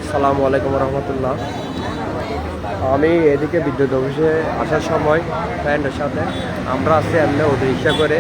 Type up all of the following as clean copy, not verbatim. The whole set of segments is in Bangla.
আসসালামু আলাইকুম রহমতুল্লাহ। আমি এদিকে বিদ্যুৎ অফিসে আসার সময় ফ্রেন্ডের সাথে আমরা আসছি এমনি রিক্সা করে।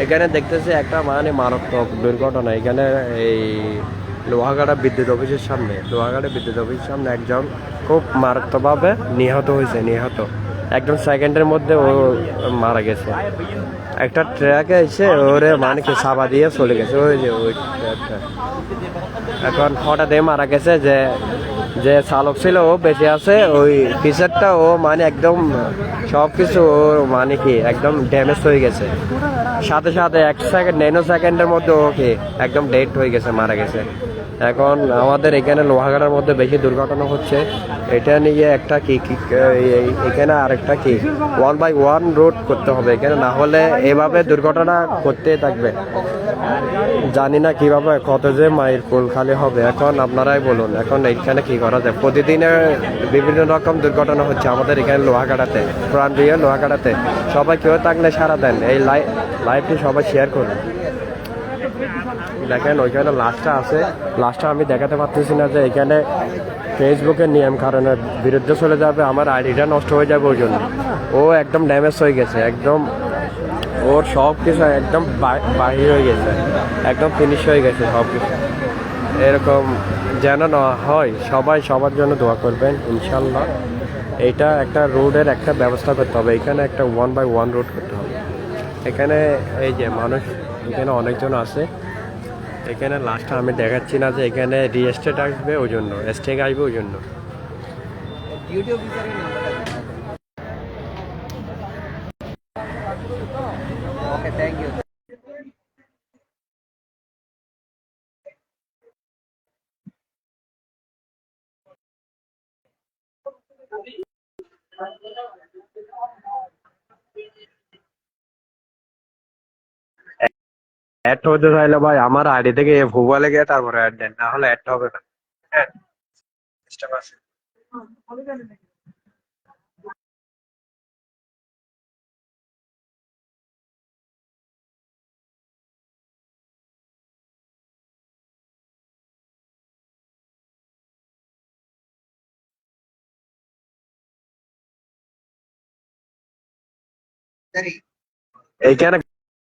এখানে দেখতেছি একটা মানে মারাত্মক দুর্ঘটনা। এখানে এই লোহাগাড়া বিদ্যুৎ অফিসের সামনে একজন খুব মারাত্মকভাবে নিহত। একদম সেকেন্ডের মধ্যে ও মারা গেছে। একটা ট্রাকে এসে ওরে মানে কি চাপা দিয়ে চলে গেছে, ওই যে ওই ট্রাকটা। এখন হঠাৎ মারা গেছে। যে যে চালক ছিল ও বেঁচে আছে, ওই পিছারটা ও মানে একদম সব কিছু ওর মানে কি একদম ড্যামেজ হয়ে গেছে। সাথে সাথে 1 সেকেন্ড 9 সেকেন্ডের মধ্যে ওকে একদম ডেড হয়ে গেছে, মারা গেছে। এখন আমাদের এখানে লোহাগাড়ার মধ্যে বেশি দুর্ঘটনা হচ্ছে। এটা নিয়ে একটা এখানে আরেকটা 1 বাই 1 রোড করতে হবে এখানে, না হলে এভাবে দুর্ঘটনা করতেই থাকবে। জানি না কিভাবে কত যে মায়ের কোল খালি হবে। এখন আপনারাই বলুন, এখন এইখানে কি করা যায়? প্রতিদিনে বিভিন্ন রকম দুর্ঘটনা হচ্ছে আমাদের এখানে লোহাগাড়াতে। সবাই কেউ থাকলে সারা দেন, এই লাইভটি সবাই শেয়ার করুন। দেখেন ওইখানে লাস্টটা আমি দেখাতে পারতেছি না, যে এখানে ফেসবুকের নিয়ম কারণের বিরুদ্ধে চলে যাবে, আমার আইডিটা নষ্ট হয়ে যাবে। ওই জন্য ও একদম ড্যামেজ হয়ে গেছে, একদম ওর সব কিছু একদম বাহির হয়ে গেছে, একদম ফিনিশ হয়ে গেছে সব কিছু। এরকম যেন না হয়, সবাই সবার জন্য দোয়া করবেন ইনশাল্লাহ। এইটা একটা রোডের একটা ব্যবস্থা করতে হবে, এখানে একটা 1 বাই 1 রোড করতে হবে। এখানে এই যে মানুষ এখানে অনেকজন আছে। এখানে লাস্টটা আমি দেখাচ্ছি না, যে এখানে রিএস্টেট আসবে, ওই জন্য স্টেক আসবে, ওই জন্য। ওকে, থ্যাংক ইউ। অ্যাড হতে চাইলে ভাই আমার আইডি থেকে ভুবলে গিয়ে তারপরে অ্যাড দেন, না হলে অ্যাড হবে না। হ্যাঁ, চেষ্টা করছি। এইখানে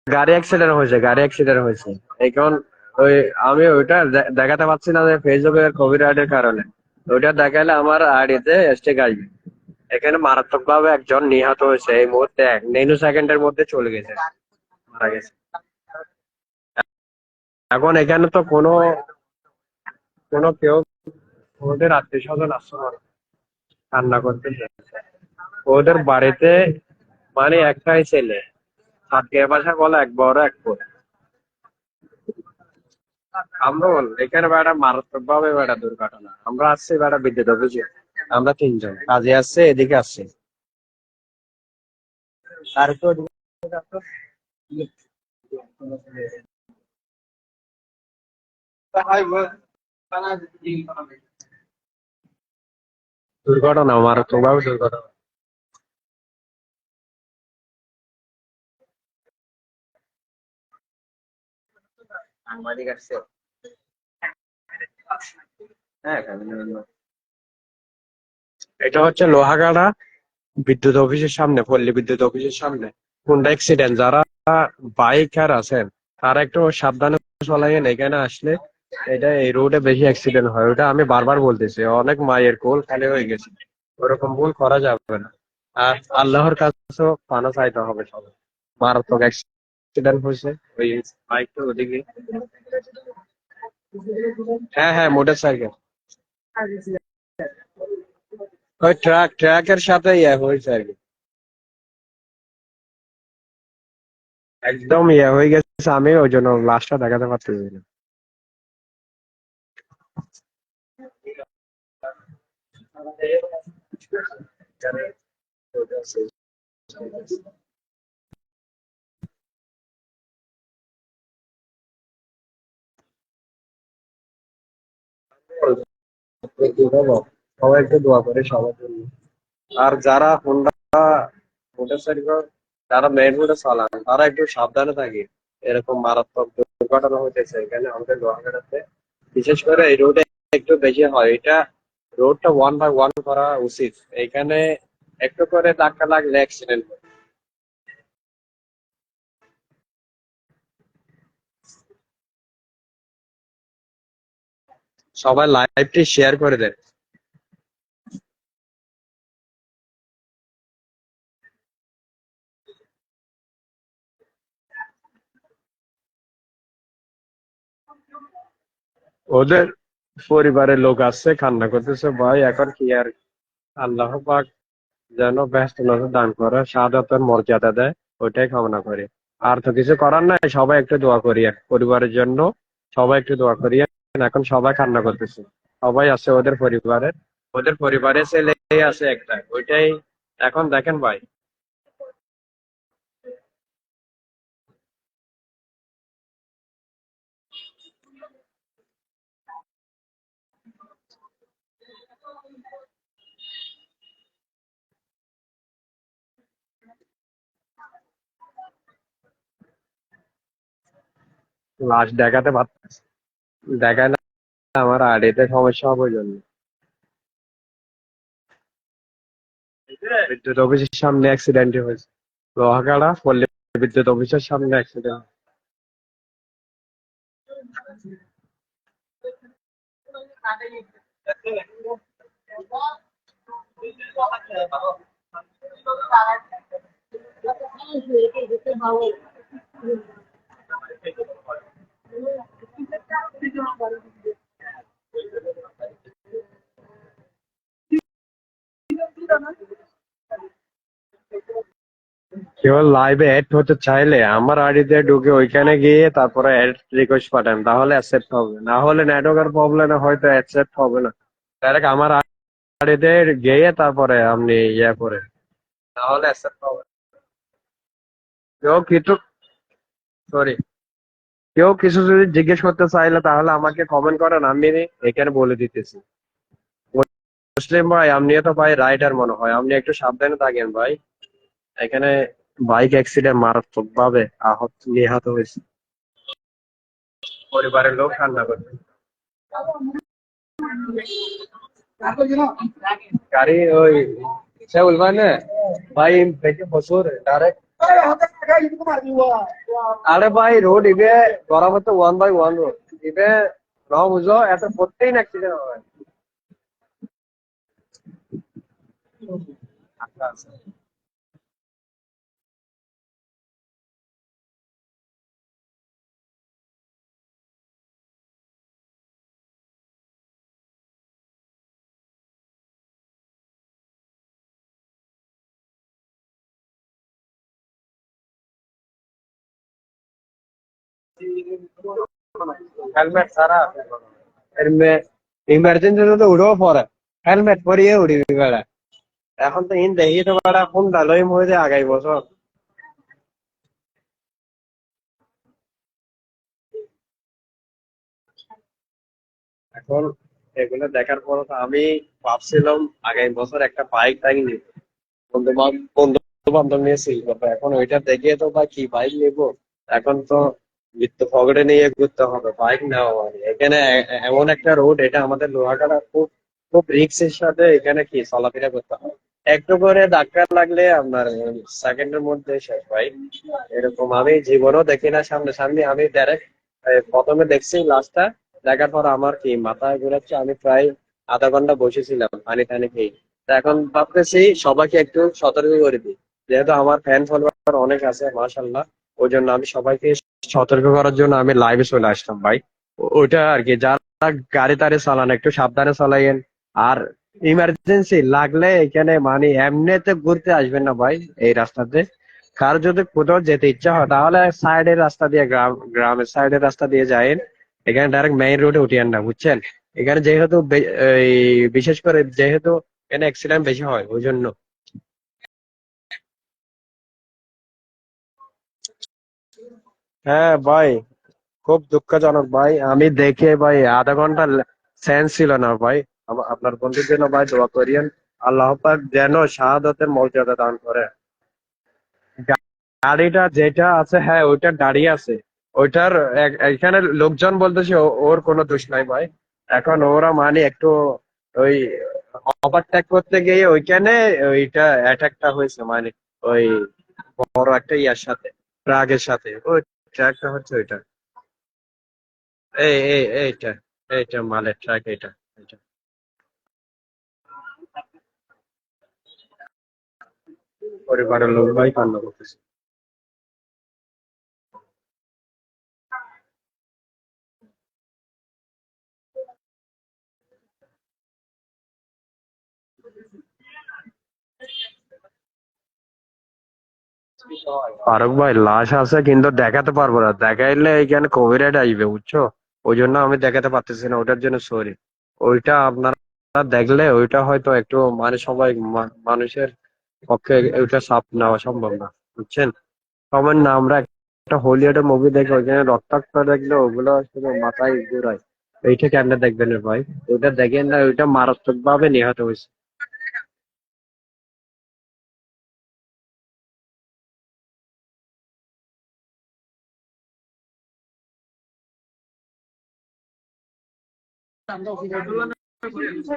গাড়ি অ্যাক্সিডেন্ট হয়েছে। এখন ওই আমি ওইটা দেখাতে পারছি না, যে ফেসবুকের কপিরাইটের কারণে। ওইটা দেখালে আমার আইডিতে স্টেক আসবে। এখানে মারাত্মক ভাবে একজন নিহত হয়েছে, এই মুহূর্তে 1 সেকেন্ডের মধ্যে চলে গেছে, মারা গেছে। এখন এখানে তো কোনো কোনো কেউ, ওদের আত্মীয় স্বজন আসছে না, কান্না করতেছে। ওদের বাড়িতে মানে একটাই ছেলে, সাতকে বাসা বলে, এক বড় এক বোন। আমরা এখানে বেড়া মারাত্মক ভাবে বেড়া দুর্ঘটনা। আমরা আসছি বেড়া বিদ্যুৎ অফিসে, আমরা 3 জন কাজে আসছে, এদিকে আসছে। আর তো দুর্ঘটনা, মারাত্মক ভাবে দুর্ঘটনা। সাংবাদিক আসছে। হ্যাঁ, ফ্যামিলি মেম্বার। এটা হচ্ছে লোহাগাড়া বিদ্যুৎ অফিসের সামনে, পল্লী বিদ্যুৎ অফিসের সামনে কোনটা অ্যাক্সিডেন্ট। যারা বাইক আর আছেন তারা একটু সাবধানে চলাইয়েন এখানে আসলে। এটা এই রোডে বেশি অ্যাক্সিডেন্ট হয়, ওটা আমি বারবার বলতেছি। অনেক মায়ের কোল খালি হয়ে গেছে, ওরকম ভুল করা যাবে না। আর আল্লাহর কাছেও পানা চাইতে হবে সবাই। মারাত্মক অ্যাক্সিডেন্ট হয়েছে ওই বাইকটা ওদিকে। হ্যাঁ হ্যাঁ, মোটর সাইকেল। ওই ট্রাকের সাথে হয়েছে আর কি, একদম হয়ে গেছে। আমি ওই জন্য লাস্টটা দেখাতে পারতেছি না। কি বলবো? সবাই একটু দোয়া করে সবার জন্য। আর যারা হোন্ডা মোটরসাইকেল, যারা মেইন রোডে চালান, তারা একটু সাবধানে থাকে। এরকম মারাত্মক দুর্ঘটনা হইতেছে এখানে আমাদের লোহাগাড়াতে। বিশেষ করে এই রোডে একটু বেশি হয় এটা। রোডটা 1/1 করা উচিত। এখানে একটু করে ধাক্কা লাগলে অ্যাক্সিডেন্ট। সবাই লাইভটি শেয়ার করে দেন। ওদের পরিবারের লোক আসছে, কান্না করতেছে ভাই। এখন কি আর, আল্লাহ পাক যেন ব্যস্ত নজর দান করে, শাহাদাতের মর্যাদা দেয়, ওইটাই কামনা করি। আর তো কিছু করার নাই, সবাই একটু দোয়া করিয়েন পরিবারের জন্য। সবাই একটু দোয়া করিয়েন। এখন সবাই কান্না করতেছে, সবাই আছে ওদের পরিবারে ছেলে আছে একটা, ওইটাই। এখন দেখেন ভাই, লাশ দেখাতে পারতেছে, দেখায় না। আমার আড়িতে সমস্যা হবে ওই জন্য। বিদ্যুৎ অফিসের সামনে অ্যাক্সিডেন্ট হয়েছে। লোহাগাড়া পল্লী বিদ্যুৎ অফিসের সামনে অ্যাক্সিডেন্ট। কেবল লাইভে অ্যাড হতে চাইলে আমার আইডিতে ঢুকে ওইখানে গিয়ে তারপরে অ্যাড রিকোয়েস্ট পাঠান, তাহলে অ্যাকসেপ্ট হবে। না হলে নেটওয়ার্কের প্রবলেমে হয়তো অ্যাকসেপ্ট হবে না। ডাইরেক্ট আমার আইডিতে গিয়ে তারপরে আপনি ইয়ে করে, তাহলে অ্যাকসেপ্ট হবে। কেউ কিছু, সরি, কেউ কিছু যদি জিজ্ঞেস করতে চাইলে তাহলে আমাকে কমেন্ট করেন, আমি এখানে বলে দিতেছি। মুসলিম ভাই, আপনিও তো ভাই রাইডার মনে হয়, আপনি একটু সাবধানে থাকেন ভাই। এখানে বাইক অ্যাক্সিডেন্ট মারাত্মক ভাবে নিহত হয়েছে। পরিবারের লোক কান্না করছে। গাড়ি ওই সে বলবা না ভাই, দেখে বছর ডাইরেক্ট। আরে ভাই, রোড ইবে বরাবর তো 1/1 রোড ইবে, ন বুঝো এত প্রত্যেক অ্যাক্সিডেন্ট হয়। আচ্ছা আচ্ছা। হেলমেট ছাড়া ইমার্জেন্সি তো উঠেও পড়ে, হেলমেট পরিয়ে উঠবি বেড়া। এখন তো ইন দেখি তো বেড়া কোন ডালই মধ্যে আগাই বছর। এখন এগুলো দেখার পর তো আমি ভাবছিলাম আগামী বছর একটা বাইক টাইক নিব। বন্ধু বান্ধব নিয়েছি, এখন ওইটা দেখে তো বা কি বাইক নিবো। এখন তো বৃত্ত পকেটে নিয়ে ঘুরতে হবে, বাইক নেওয়া মানে এখানে এমন একটা রোড, এটা আমাদের লোহাগাড়া খুব খুব রিক্সের সাথে এখানে কি চলাফেরা করতে হয়। একটু করে ধাক্কা লাগলে আপনার সেকেন্ডের মধ্যে শেষ ভাই। এরকম আমি জীবনও দেখি না সামনে সামনে, আমি ডাইরেক্ট প্রথমে দেখছি লাস্টটা। দেখার পর আমার কি মাথা ঘুরাচ্ছে, আমি প্রায় আধা ঘন্টা বসেছিলাম পানি টানি খেয়ে। তা এখন ভাবতেছি সবাইকে একটু সতর্ক করে দিই, যেহেতু আমার ফ্যান ফলোয়ার অনেক আছে মাশাল্লাহ। ওই জন্য আমি সবাইকে সতর্ক করার জন্য আমি লাইভে চলে আসলাম ভাই। ওইটা আর কি, যারা গাড়ি টাড়ি চালান একটু সাবধানে চালাইয়েন। আর ইমার্জেন্সি লাগলে এখানে মানে এমনিতে ঘুরতে আসবেন না ভাই এই রাস্তাতে। কার যদি কোথাও যেতে ইচ্ছা হয় তাহলে সাইডের রাস্তা দিয়ে, গ্রামের সাইডের রাস্তা দিয়ে যায়েন। এখানে ডাইরেক্ট মেইন রোডে উঠিয়েন না, বুঝছেন। এখানে যেহেতু এই বিশেষ করে যেহেতু এখানে অ্যাক্সিডেন্ট বেশি হয় ওই জন্য। হ্যাঁ ভাই, খুব দুঃখজনক ভাই। আমি দেখে ভাই আধা ঘন্টা সেন্স ছিল না ভাই। আপনার বন্ধুর জন্য ভাই দোয়া করিয়েন, আল্লাহ পাক যেন শাহাদাতের মর্যাদা দান করে। গাড়িটা যেটা আছে, হ্যাঁ ওইটা দাঁড়িয়ে আছে। ওইটার এখানে লোকজন বলতেছে ওর কোনো দোষ নাই ভাই। এখন ওরা মানে একটু ওই ওভারটেক করতে গিয়ে ওইখানে ওইটা অ্যাটাকটা হয়েছে মানে ওই বড় একটা ইয়ার সাথে, ট্রাকের সাথে। ওই ট্রাকটা হচ্ছে ওইটা, এইটা এইটা মালের ট্রাক এটা এটা। পরিবারের লোক ভাই কান্না করতেছে। ফারুক ভাই লাশ আছে কিন্তু দেখাতে পারবো না, দেখাইলে এখানে কপিরাইট আসবে বুঝছো। ওই জন্য আমি দেখাতে পারতেছি না, ওটার জন্য সরি। ওইটা আপনারা দেখলে ওইটা হয়তো একটু মানে সবাই মানুষের পক্ষে ওইটা সাপ নেওয়া সম্ভব না, বুঝছেন। সবার না আমরা একটা হলিউডের মুভি দেখে ওইখানে রক্তাক্ত দেখলে ওগুলো শুধু মাথায় ঘুরায়। এইটা কেন দেখবেন রে ভাই? ওইটা দেখেন না, ওইটা মারাত্মক ভাবে নিহত হয়েছে।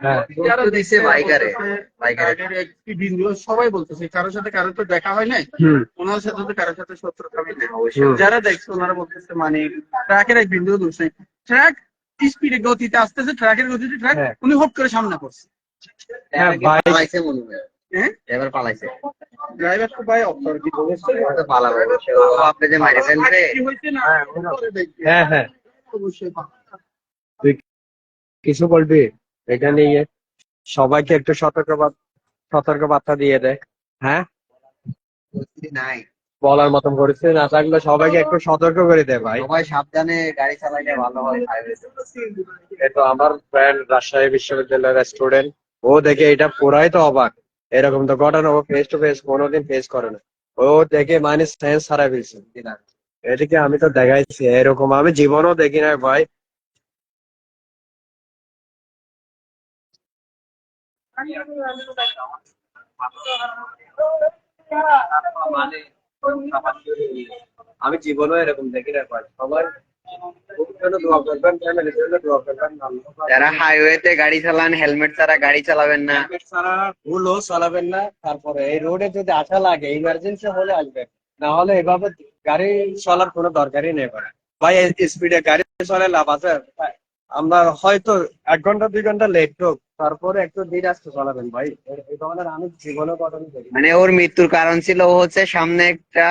হ্যাঁ তো দিছে বাইকারে, বাইকারে ভিডিও সবাই বলতেছে কারোর সাথে কারোর তো দেখা হয় নাই, হুম ওনার সাথে তো কারোর সাথে শত্রুতা নেই। হুম যারা দেখছে ওনারা বলতেছে মানে ট্রাকের এক বিন্দু দোষ নেই। ট্রাক স্পিডে গতিতে আসতেছে, ট্রাকের গতিতে ট্রাক হ্যাঁ উনি হট করে সামনে পড়ছে। হ্যাঁ ভাই। পালাইছে মনে হয়, হ্যাঁ এবার পালাইছে। ড্রাইভার তো ভাই অপরাধী বলেছে। হয়তো পালাবে, ও আপনি যে মাইরে ফেলবে। কি হয়েছে না পরে দেখবে। হ্যাঁ হ্যাঁ অবশ্যই তুই কিছু বলবি এটা নিয়ে? সবাইকে একটু সতর্ক বার্তা দিয়ে দেয়। হ্যাঁ পরিস্থিতি নাই, বলার মতন পরিস্থিতি না থাকলে সবাইকে একটু সতর্ক করে দে ভাই। সবাই সাবধানে গাড়ি চালাইলে ভালো হয় হাইওয়েতে। এই তো আমার ফ্রেন্ড রাজশাহী বিশ্ববিদ্যালয়ের স্টুডেন্ট, ও দেখে এটা পুরাই তো অবাক। এরকম তো ঘটনা ও ফেস টু ফেস কোনোদিন ফেস করে না। ও দেখে মানে সেন্স হারাই ফেলছে। এদিকে আমি তো দেখাইছি এরকম আমি জীবনও দেখি না ভাই। মানে আমি জীবনও এরকম দেখি না ভাই। সবাই ওর জন্য দোয়া করবেন, ফ্যামিলির জন্য দোয়া করবেন। যারা হাইওয়েতে গাড়ি চালান হেলমেট ছাড়া গাড়ি চালাবেন না। হেলমেট ছাড়া ভুলও চালাবেন না। তারপরে এই রোডে যদি আসা লাগে ইমার্জেন্সি হলে আসবেন, না হলে এভাবে গাড়ি চলার কোনো দরকারই নেই ভাই। ভাই স্পিডে গাড়ি চলে লাভ আছে? আমরা হয়তো 1 ঘন্টা 2 ঘন্টা লেট হোক, তারপরে একটু ধীরে আসতে চালাবেন ভাই। এই ধরনের আমি জীবনে ঘটনা দেখি। মানে ওর মৃত্যুর কারণ ছিল ও হচ্ছে সামনে একটা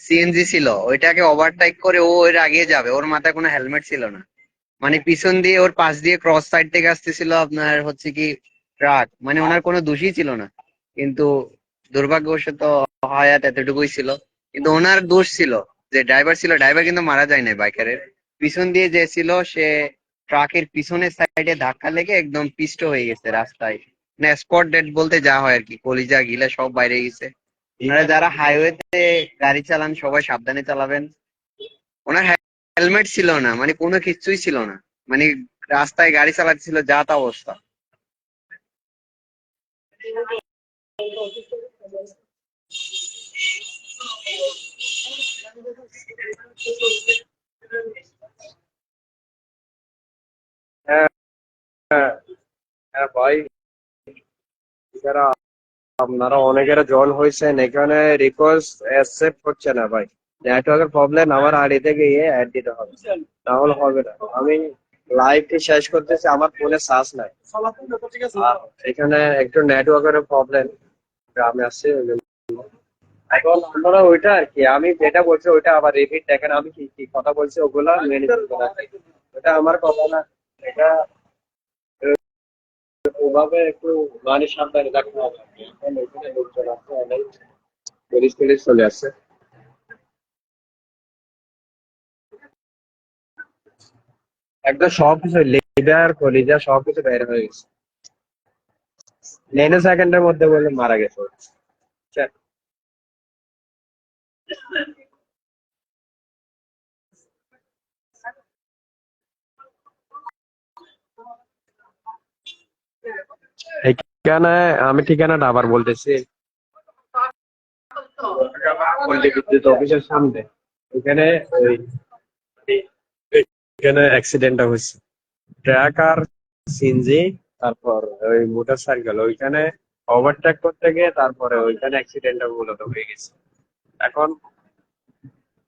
সিএনজি ছিল, ওইটাকে ওভারটেক করে ও এর আগে যাবে, ওর মাথায় কোনো হেলমেট ছিল না। মানে পিছন দিয়ে ওর পাশ দিয়ে ক্রস সাইড থেকে আসতেছিল আপনার হচ্ছে কি ট্রাক, মানে ওনার কোনো দোষই ছিল না। কিন্তু দুর্ভাগ্যবশত হায়াত এতটুকুই ছিল। কিন্তু ওনার দোষ ছিল যে ড্রাইভার ছিল, ড্রাইভার কিন্তু মারা যায় নাই, বাইকারের পিছন দিয়ে যে ছিল সে ট্রাকের পিছনের সাইডে ধাক্কা লেগে একদম পিষ্ট হয়ে গেছে রাস্তায়। না স্পট ডেড বলতে যা হয় আর কি, কলিজা গিলা সব বাইরে গেছে। আপনারা যারা হাইওয়েতে গাড়ি চালান সবাই সাবধানে চালাবেন। ওনার হেলমেট ছিল না, মানে কোনো কিছুই ছিল না, মানে রাস্তায় গাড়ি চালাচ্ছিল যা তা অবস্থা। হ্যাঁ হ্যাঁ হ্যাঁ ভাই। যারা আপনারা অনেকের জয়েন হয়েছেন এখানে, রিকোয়েস্ট অ্যাকসেপ্ট হচ্ছে না ভাই। নেটওয়ার্কের প্রবলেম, আমার আইডিতে গিয়ে অ্যাড দিতে হবে, না হলে হবে না। আমি লাইভটি শেষ করতেছি, আমার ফোনে চার্জ নাই। আর এখানে একটু নেটওয়ার্কের প্রবলেম, গ্রামে আসছে ওই জন্য। এখন আপনারা ওইটা আর কি আমি যেটা বলছি ওইটা আবার রিপিট দেখেন, আমি কি কি কথা বলছি ওগুলা মেনে চলতে হবে। এটা আমার কথা না, এটা ওভাবে একটু মানে সাবধানে রাখতে হবে। এখন ওইখানে লোকজন আছে অনেক, পুলিশ টুলিশ চলে আসছে। একদম সবকিছু লিডার কলিজা সবকিছু বের হয়ে গেছে, ন্যানো সেকেন্ডের মধ্যে বলে মারা গেছে। বুঝছেন? এখানে আমি ঠিকানাটা আবার বলতেছি, পল্লী বিদ্যুৎ অফিসের সামনে। এখানে ওই এখানে অ্যাক্সিডেন্টটা হয়েছে, ট্রাক আর সিএনজি, তারপর ওই মোটর সাইকেল ওইখানে ওভারটেক করতে গিয়ে তারপরে ওইখানে অ্যাক্সিডেন্টটা মূলত হয়ে গেছে। এখন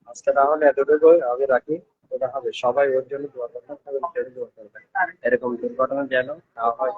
আজকে তাহলে এতটুকুই আমি রাখি। ওটা হবে, সবাই ওর জন্য দোয়া করবেন, সবাই ওর জন্য দোয়া করবেন। এরকম দুর্ঘটনা যেন না হয়।